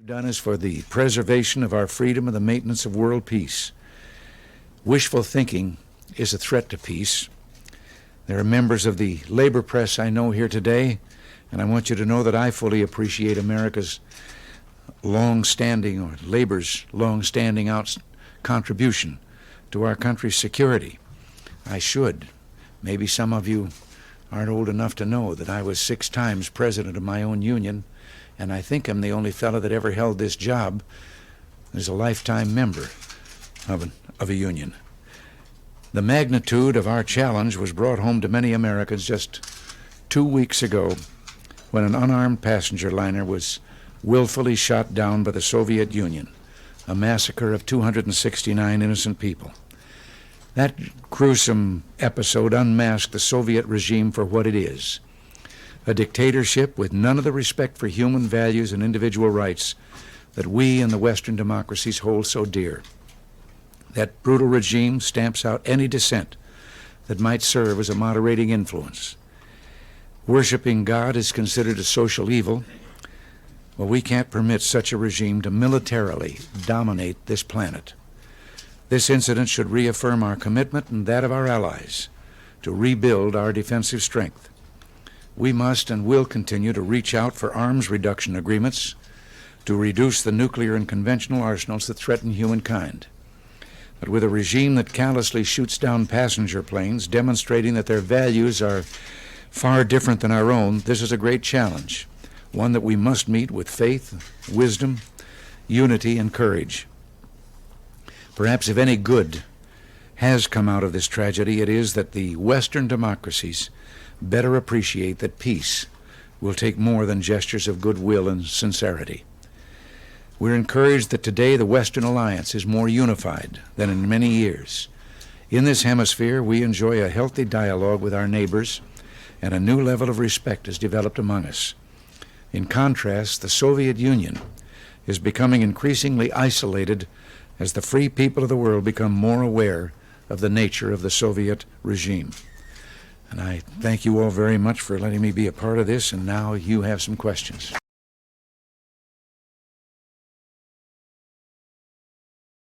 Done is for the preservation of our freedom and the maintenance of world peace. Wishful thinking is a threat to peace. There are members of the labor press I know here today, and I want you to know that I fully appreciate America's long-standing, or labor's long-standing contribution to our country's security. I should. Maybe some of you aren't old enough to know that I was 6 times president of my own union, and I think I'm the only fellow that ever held this job as a lifetime member of a union. The magnitude of our challenge was brought home to many Americans just 2 weeks ago when an unarmed passenger liner was willfully shot down by the Soviet Union, a massacre of 269 innocent people. That gruesome episode unmasked the Soviet regime for what it is: a dictatorship with none of the respect for human values and individual rights that we in the Western democracies hold so dear. That brutal regime stamps out any dissent that might serve as a moderating influence. Worshipping God is considered a social evil. Well, we can't permit such a regime to militarily dominate this planet. This incident should reaffirm our commitment and that of our allies to rebuild our defensive strength. We must and will continue to reach out for arms reduction agreements to reduce the nuclear and conventional arsenals that threaten humankind. But with a regime that callously shoots down passenger planes, demonstrating that their values are far different than our own, this is a great challenge, one that we must meet with faith, wisdom, unity, and courage. Perhaps if any good has come out of this tragedy, it is that the Western democracies better appreciate that peace will take more than gestures of goodwill and sincerity. We're encouraged that today the Western Alliance is more unified than in many years. In this hemisphere, we enjoy a healthy dialogue with our neighbors, and a new level of respect is developed among us. In contrast, the Soviet Union is becoming increasingly isolated as the free people of the world become more aware of the nature of the Soviet regime. And I thank you all very much for letting me be a part of this, and now you have some questions.